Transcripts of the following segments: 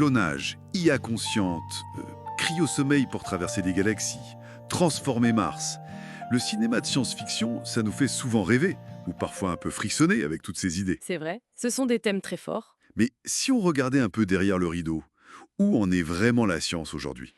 Clonage, IA consciente, cryo-sommeil pour traverser des galaxies, transformer Mars. Le cinéma de science-fiction, ça nous fait souvent rêver, ou parfois un peu frissonner avec toutes ces idées. C'est vrai, ce sont des thèmes très forts. Mais si on regardait un peu derrière le rideau, où en est vraiment la science aujourd'hui?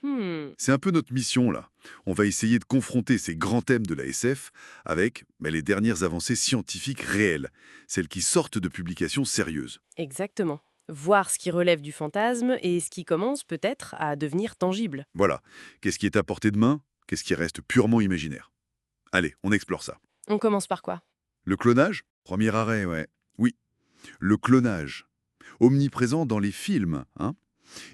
C'est un peu notre mission là. On va essayer de confronter ces grands thèmes de la SF avec les dernières avancées scientifiques réelles, celles qui sortent de publications sérieuses. Exactement. Voir ce qui relève du fantasme et ce qui commence peut-être à devenir tangible. Voilà. Qu'est-ce qui est à portée de main? Qu'est-ce qui reste purement imaginaire? Allez, on explore ça. On commence par quoi? Le clonage? Premier arrêt, ouais. Oui, le clonage. Omniprésent dans les films, hein.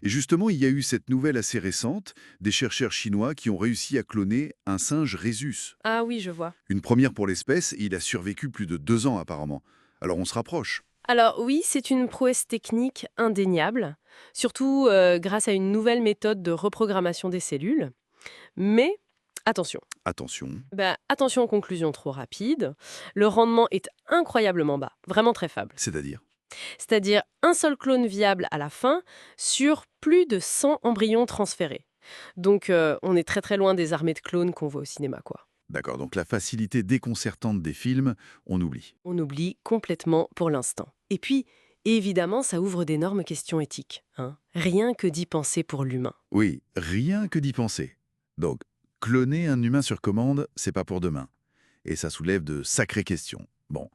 Et justement, il y a eu cette nouvelle assez récente, des chercheurs chinois qui ont réussi à cloner un singe rhésus. Ah oui, je vois. Une première pour l'espèce, et il a survécu plus de 2 ans apparemment. Alors on se rapproche. Alors oui, c'est une prouesse technique indéniable, surtout grâce à une nouvelle méthode de reprogrammation des cellules. Mais attention, Attention. attention aux conclusions trop rapides. Le rendement est incroyablement bas, vraiment très faible. C'est-à-dire? C'est-à-dire un seul clone viable à la fin sur plus de 100 embryons transférés. Donc on est très très loin des armées de clones qu'on voit au cinéma, quoi. D'accord, donc la facilité déconcertante des films, on oublie. On oublie complètement pour l'instant. Et puis, évidemment, ça ouvre d'énormes questions éthiques, hein. Rien que d'y penser pour l'humain. Oui, rien que d'y penser. Donc, cloner un humain sur commande, c'est pas pour demain. Et ça soulève de sacrées questions. Bon,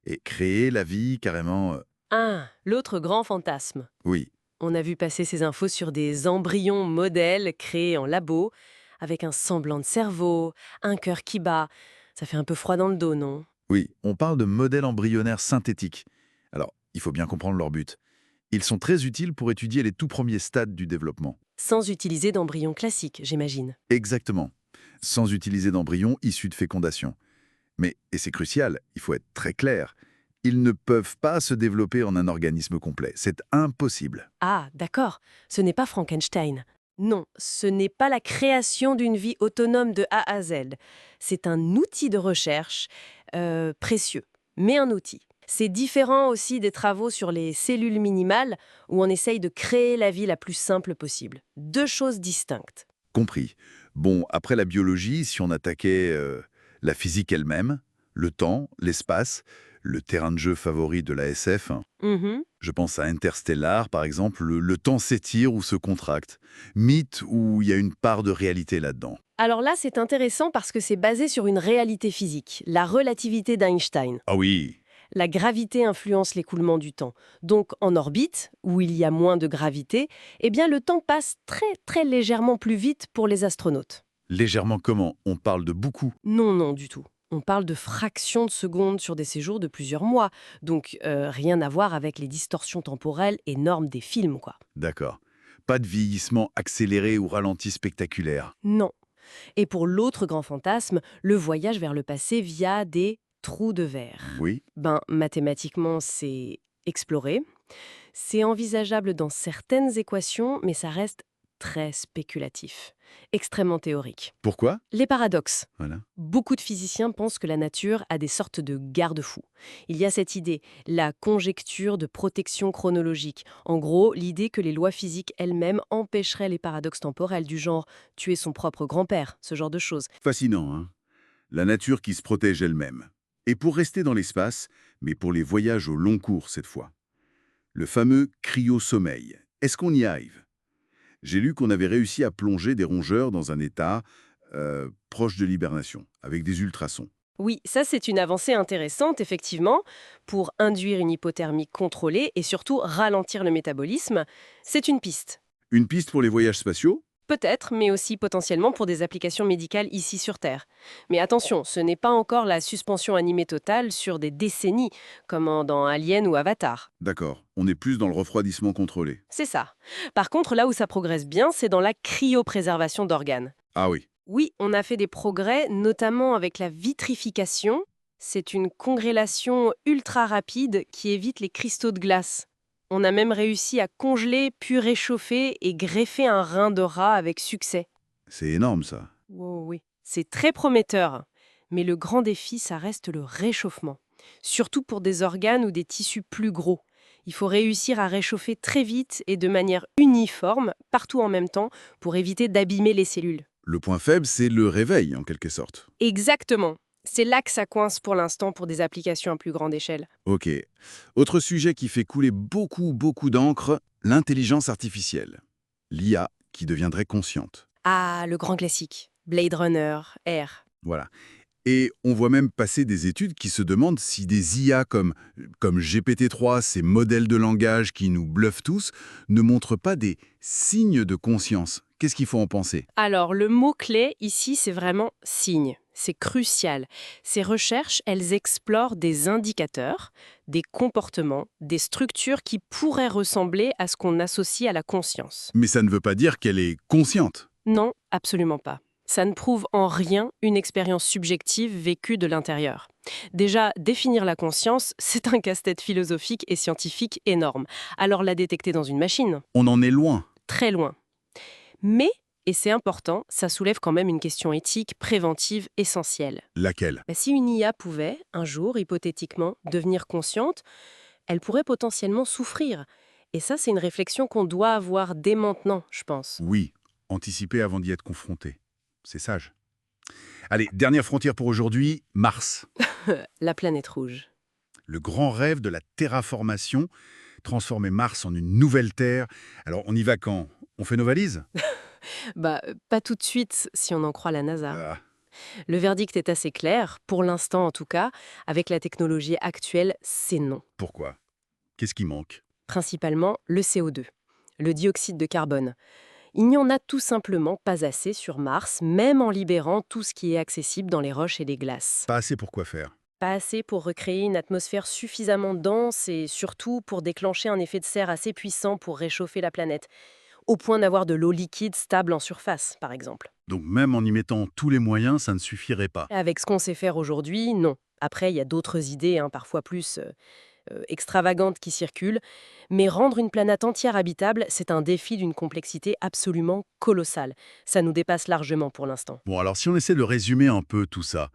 et créer la vie carrément... Ah, l'autre grand fantasme. oui, On a vu passer ces infos sur des embryons modèles créés en labo, avec un semblant de cerveau, un cœur qui bat. Ça fait un peu froid dans le dos, non? oui, on parle de modèles embryonnaires synthétiques. Alors, il faut bien comprendre leur but. Ils sont très utiles pour étudier les tout premiers stades du développement. Sans utiliser d'embryons classiques, j'imagine. Exactement. Sans utiliser d'embryons issus de fécondation. Mais, et c'est crucial, il faut être très clair, ils ne peuvent pas se développer en un organisme complet. C'est impossible. Ah, d'accord. Ce n'est pas Frankenstein. Non, ce n'est pas la création d'une vie autonome de A à Z. C'est un outil de recherche précieux, mais un outil. C'est différent aussi des travaux sur les cellules minimales où on essaye de créer la vie la plus simple possible. Deux choses distinctes. Compris. Bon, après la biologie, si on attaquait la physique elle-même, le temps, l'espace, le terrain de jeu favori de la SF, hein, Mhm. je pense à Interstellar, par exemple, le temps s'étire ou se contracte. Mythe où il y a une part de réalité là-dedans. Alors là, c'est intéressant parce que c'est basé sur une réalité physique, la relativité d'Einstein. Ah oui, La gravité influence l'écoulement du temps. Donc en orbite, où il y a moins de gravité, eh bien le temps passe très très légèrement plus vite pour les astronautes. légèrement comment? On parle de beaucoup. Non, non, du tout. On parle de fractions de secondes sur des séjours de plusieurs mois. Donc rien à voir avec les distorsions temporelles énormes des films, quoi. D'accord. Pas de vieillissement accéléré ou ralenti spectaculaire. Non. Et pour l'autre grand fantasme, le voyage vers le passé via des trous de verre. Oui. Mathématiquement, c'est exploré. C'est envisageable dans certaines équations, mais ça reste très spéculatif, extrêmement théorique. Pourquoi? Les paradoxes. Voilà. Beaucoup de physiciens pensent que la nature a des sortes de garde-fous. Il y a cette idée, la conjecture de protection chronologique. En gros, l'idée que les lois physiques elles-mêmes empêcheraient les paradoxes temporels du genre tuer son propre grand-père, ce genre de choses. Fascinant, hein? La nature qui se protège elle-même. Et pour rester dans l'espace, mais pour les voyages au long cours cette fois. Le fameux cryo-sommeil. Est-ce qu'on y arrive? J'ai lu qu'on avait réussi à plonger des rongeurs dans un état proche de l'hibernation, avec des ultrasons. Oui, ça c'est une avancée intéressante, effectivement, pour induire une hypothermie contrôlée et surtout ralentir le métabolisme. C'est une piste. Une piste pour les voyages spatiaux? Peut-être, mais aussi potentiellement pour des applications médicales ici sur Terre. Mais attention, ce n'est pas encore la suspension animée totale sur des décennies, comme dans Alien ou Avatar. D'accord, on est plus dans le refroidissement contrôlé. C'est ça. Par contre, là où ça progresse bien, c'est dans la cryopréservation d'organes. Ah oui, Oui, on a fait des progrès, notamment avec la vitrification. C'est une congrélation ultra rapide qui évite les cristaux de glace. On a même réussi à congeler, puis réchauffer et greffer un rein de rat avec succès. c'est énorme ça. Wow, oui, c'est très prometteur. Mais le grand défi, ça reste le réchauffement. Surtout pour des organes ou des tissus plus gros. Il faut réussir à réchauffer très vite et de manière uniforme, partout en même temps, pour éviter d'abîmer les cellules. Le point faible, c'est le réveil, en quelque sorte. Exactement. C'est là que ça coince pour l'instant pour des applications à plus grande échelle. Ok. Autre sujet qui fait couler beaucoup d'encre, l'intelligence artificielle. L'IA qui deviendrait consciente. Ah, le grand classique. Blade Runner, R. Voilà. Et on voit même passer des études qui se demandent si des IA comme GPT-3, ces modèles de langage qui nous bluffent tous, ne montrent pas des signes de conscience. Qu'est-ce qu'il faut en penser? Alors, le mot-clé ici, c'est vraiment signe. C'est crucial. Ces recherches, elles explorent des indicateurs, des comportements, des structures qui pourraient ressembler à ce qu'on associe à la conscience. Mais ça ne veut pas dire qu'elle est consciente. Non, absolument pas. Ça ne prouve en rien une expérience subjective vécue de l'intérieur. Déjà, définir la conscience, c'est un casse-tête philosophique et scientifique énorme. Alors la détecter dans une machine? On en est loin. Très loin. Mais, et c'est important, ça soulève quand même une question éthique préventive essentielle. Laquelle? Si une IA pouvait, un jour, hypothétiquement, devenir consciente, elle pourrait potentiellement souffrir. Et ça, c'est une réflexion qu'on doit avoir dès maintenant, je pense. Oui, anticiper avant d'y être confronté. C'est sage. Allez, dernière frontière pour aujourd'hui, Mars. La planète rouge. Le grand rêve de la terraformation, transformer Mars en une nouvelle Terre. Alors, on y va quand? On fait nos valises? Pas tout de suite, si on en croit la NASA. Ah, Le verdict est assez clair, pour l'instant en tout cas. Avec la technologie actuelle, c'est non. pourquoi? Qu'est-ce qui manque? Principalement le CO2, le dioxyde de carbone. Il n'y en a tout simplement pas assez sur Mars, même en libérant tout ce qui est accessible dans les roches et les glaces. Pas assez pour quoi faire? Pas assez pour recréer une atmosphère suffisamment dense et surtout pour déclencher un effet de serre assez puissant pour réchauffer la planète, au point d'avoir de l'eau liquide stable en surface, par exemple. Donc même en y mettant tous les moyens, ça ne suffirait pas. Avec ce qu'on sait faire aujourd'hui, non. Après, il y a d'autres idées, parfois plus extravagantes qui circulent, mais rendre une planète entière habitable, c'est un défi d'une complexité absolument colossale. Ça nous dépasse largement pour l'instant. Bon, alors si on essaie de résumer un peu tout ça,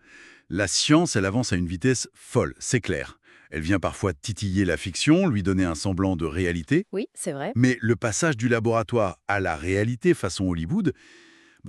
la science, elle avance à une vitesse folle, c'est clair. Elle vient parfois titiller la fiction, lui donner un semblant de réalité, Oui, c'est vrai. mais le passage du laboratoire à la réalité façon Hollywood,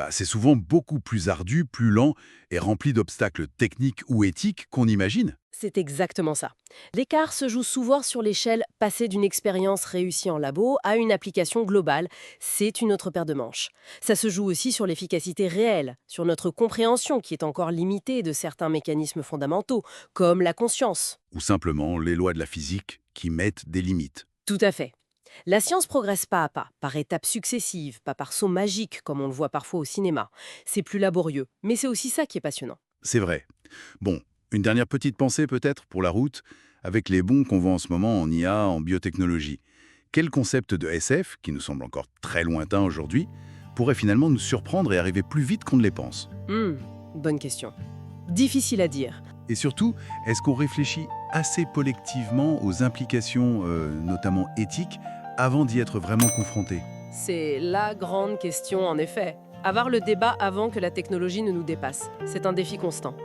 c'est souvent beaucoup plus ardu, plus lent et rempli d'obstacles techniques ou éthiques qu'on imagine. C'est exactement ça. L'écart se joue souvent sur l'échelle passer d'une expérience réussie en labo à une application globale. C'est une autre paire de manches. Ça se joue aussi sur l'efficacité réelle, sur notre compréhension qui est encore limitée de certains mécanismes fondamentaux, comme la conscience. Ou simplement les lois de la physique qui mettent des limites. Tout à fait. La science progresse pas à pas, par étapes successives, pas par sauts magiques comme on le voit parfois au cinéma. C'est plus laborieux, mais c'est aussi ça qui est passionnant. C'est vrai. Bon, une dernière petite pensée peut-être pour la route, avec les bons qu'on voit en ce moment en IA, en biotechnologie. Quel concept de SF, qui nous semble encore très lointain aujourd'hui, pourrait finalement nous surprendre et arriver plus vite qu'on ne les pense? Bonne question. Difficile à dire. Et surtout, est-ce qu'on réfléchit assez collectivement aux implications, notamment éthiques, avant d'y être vraiment confronté? C'est la grande question en effet. Avoir le débat avant que la technologie ne nous dépasse, c'est un défi constant.